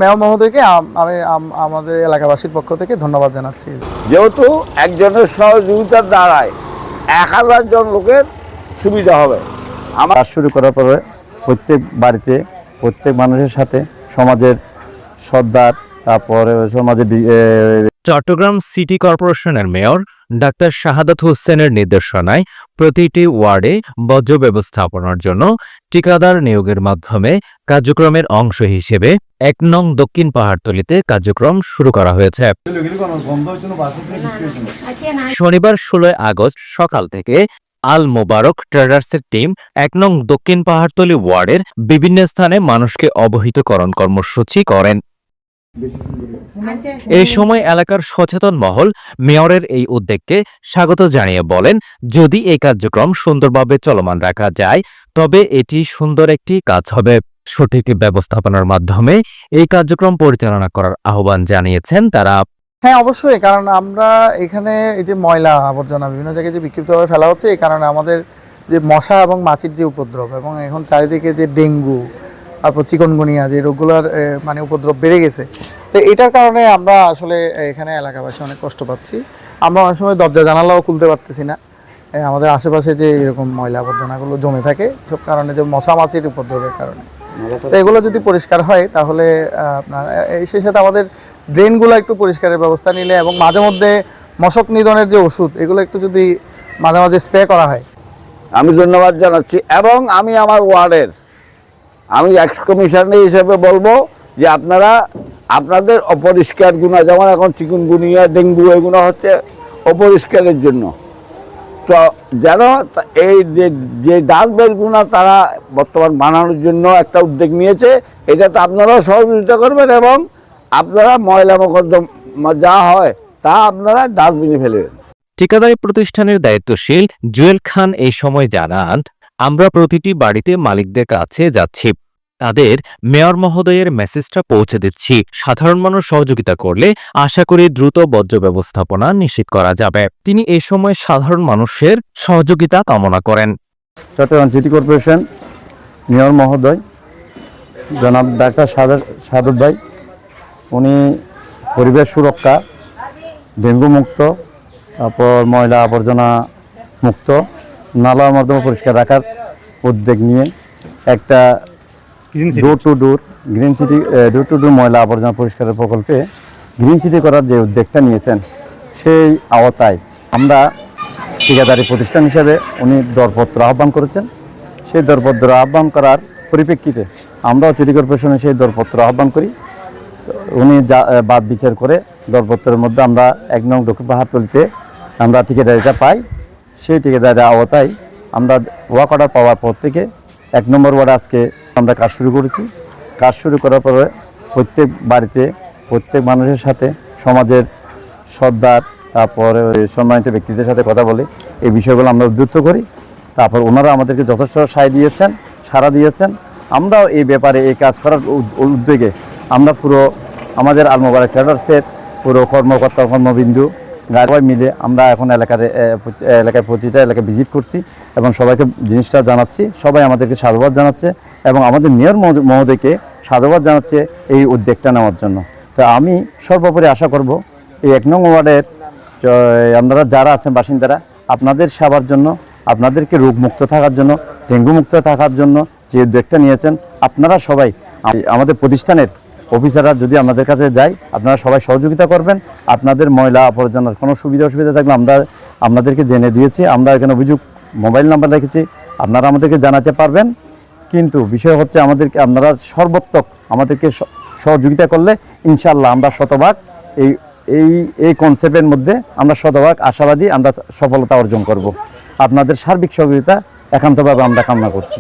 Mayor মহোদয়কে আমি আমাদের এলাকাবাসীর পক্ষ থেকে ধন্যবাদ জানাচ্ছি। যেহেতু একজনের সহযোগিতার দ্বারায় 1000 জন লোকের সুবিধা হবে। আমার শুরু করার পরে প্রত্যেক বাড়িতে প্রত্যেক মানুষের সাথে সমাজের সর্দার, তারপরে সমাজের চট্টগ্রাম সিটি কর্পোরেশনের মেয়র ডাক্তার শাহাদাত হোসেনের নির্দেশনায় প্রতিটি ওয়ার্ডে বর্জ্য ব্যবস্থাপনার জন্য ঠিকাদার নিয়োগের মাধ্যমে কার্যক্রমের অংশ হিসেবে ১ নং দক্ষিণ পাহাড়তলীতে কার্যক্রম শুরু করা হয়েছে। শনিবার ১৬ আগস্ট সকাল থেকে আল মোবারক ট্রেডার্সের টিম ১ নং দক্ষিণ পাহাড়তলী ওয়ার্ডের বিভিন্ন স্থানে মানুষকে অবহিতকরণ কর্মসূচি করেন। এই সময় এলাকার সচেতন মহল মেয়রের এই উদ্যোগকে স্বাগত জানিয়ে বলেন, যদি এই কার্যক্রম সুন্দরভাবে চলমান রাখা যায় তবে এটি সুন্দর একটি কাজ হবে। সঠিক ব্যবস্থাপনার মাধ্যমে এই কার্যক্রম পরিচালনা করার আহ্বান জানিয়েছেন তারা। হ্যাঁ, অবশ্যই, কারণ আমরা এখানে এই যে ময়লা আবর্জনা বিভিন্ন জায়গায় যে বিক্ষিপ্তভাবে ফেলা হচ্ছে, এই কারণে আমাদের যে মশা এবং মাছির যে উপদ্রব এবং এখন চারিদিকে যে ডেঙ্গু, তারপর চিকনগুনিয়া যে রোগগুলোর মানে উপদ্রব বেড়ে গেছে, তো এটার কারণে আমরা আসলে এখানে এলাকাবাসী অনেক কষ্ট পাচ্ছি। আমরা অনেক সময় দরজা জানালাও খুলতে পারতেছি না, আমাদের আশেপাশে যে এরকম ময়লা আবর্জনাগুলো জমে থাকে সব কারণে, যে মশা মাছির উপদ্রবের কারণে। তো এগুলো যদি পরিষ্কার হয় তাহলে আপনার সেই সাথে আমাদের ড্রেনগুলো একটু পরিষ্কারের ব্যবস্থা নিলে এবং মাঝে মধ্যে মশক নিধনের যে ওষুধ এগুলো একটু যদি মাঝে মাঝে স্প্রে করা হয়। আমি ধন্যবাদ জানাচ্ছি এবং আমি আমার ওয়ার্ডের আমি এক্স কমিশনার হিসেবে বলবো যে আপনারা আপনাদের অপরিষ্কার গুণা, যেমন এখন চিকুনগুনিয়া ডেঙ্গু এগুলো হচ্ছে অপরিষ্কারের জন্য, তো যেন এই যে ডাস্টবিনগুলো তারা বর্তমান বানানোর জন্য একটা উদ্যোগ নিয়েছে, এটাতে আপনারাও সহযোগিতা করবেন এবং আপনারা ময়লা মোকদ্দমা যা হয় তা আপনারা ডাস্টবিনে ফেলবেন। ঠিকাদারি প্রতিষ্ঠানের দায়িত্বশীল জুয়েল খান এই সময় জানান, আমরা প্রতিটি বাড়িতে মালিকদের কাছে যাচ্ছি, তাদের মেয়র মহোদয়ের মেসেজটা পৌঁছে দিচ্ছি। সাধারণ মানুষ সহযোগিতা করলে আশা করি দ্রুত বর্জ্য ব্যবস্থাপনা নিশ্চিত করা যাবে। তিনি এই সময় সাধারণ মানুষের সহযোগিতা কামনা করেন। চট্টগ্রাম সিটি কর্পোরেশন মেয়র মহোদয় জনাব ডাক্তার সাদত ভাই, উনি পরিবেশ সুরক্ষা, ডেঙ্গু মুক্ত, তারপর ময়লা আবর্জনা মুক্ত, নালা নর্দমা পরিষ্কার রাখার উদ্যোগ নিয়ে একটা door to door green city door to door ময়লা আবর্জনা পরিষ্কারের প্রকল্পে গ্রিন সিটি করার যে উদ্যোগটা নিয়েছেন, সেই আওতায় আমরা ঠিকাদারি প্রতিষ্ঠান হিসেবে উনি দরপত্র আহ্বান করেছেন। সেই দরপত্র আহ্বান করার পরিপ্রেক্ষিতে আমরাও সিটি কর্পোরেশনে সেই দরপত্র আহ্বান করি। তো উনি বাদ বিচার করে দরপত্রের মধ্যে আমরা ১ নং দক্ষিণ পাহাড়তলীতে আমরা ঠিকাদারিটা পাই। সেই ঠিকাদারির আওতায় আমরা ওয়াক অর্ডার পাওয়ার পর থেকে ১ নম্বর ওয়ার্ডে আজকে আমরা কাজ শুরু করেছি। কাজ শুরু করার পরে প্রত্যেক বাড়িতে প্রত্যেক মানুষের সাথে সমাজের সর্দার, তারপরে সম্মানিত ব্যক্তিদের সাথে কথা বলে এই বিষয়গুলো আমরা উদ্ধৃত করি। তারপর ওনারা আমাদেরকে যথেষ্ট সাড়া দিয়েছেন। আমরাও এই ব্যাপারে এই কাজ করার উদ্যোগে আমরা পুরো আমাদের আল মোবারক ট্রেডার্সের পুরো কর্মবিন্দু সবাই মিলে আমরা এখন এলাকায় প্রতিটা এলাকায় ভিজিট করছি এবং সবাইকে জিনিসটা জানাচ্ছি। সবাই আমাদেরকে সাধুবাদ জানাচ্ছে এবং আমাদের মেয়র মহোদয়কে সাধুবাদ জানাচ্ছে এই উদ্যোগটা নেওয়ার জন্য। তো আমি সর্বোপরি আশা করব এই ১ নং ওয়ার্ডের আপনারা যারা আছেন বাসিন্দারা, আপনাদের সেবার জন্য, আপনাদেরকে রোগমুক্ত থাকার জন্য, ডেঙ্গু মুক্ত থাকার জন্য যে উদ্যোগটা নিয়েছেন, আপনারা সবাই আমাদের প্রতিষ্ঠানের অফিসাররা যদি আমাদের কাছে যায়, আপনারা সবাই সহযোগিতা করবেন। আপনাদের ময়লা আবর্জনার কোনো অসুবিধা থাকলে আমরা আপনাদেরকে জেনে দিয়েছি। আমরা এখানে অভিযোগ মোবাইল নাম্বার রেখেছি, আপনারা আমাদেরকে জানাতে পারবেন। কিন্তু বিষয় হচ্ছে আপনারা সর্বোত্তক আমাদেরকে সহযোগিতা করলে ইনশাআল্লাহ আমরা শতভাগ এই কনসেপ্টের মধ্যে আমরা শতভাগ আশাবাদী, আমরা সফলতা অর্জন করব। আপনাদের সার্বিক সহযোগিতা একান্তভাবে আমরা কামনা করছি।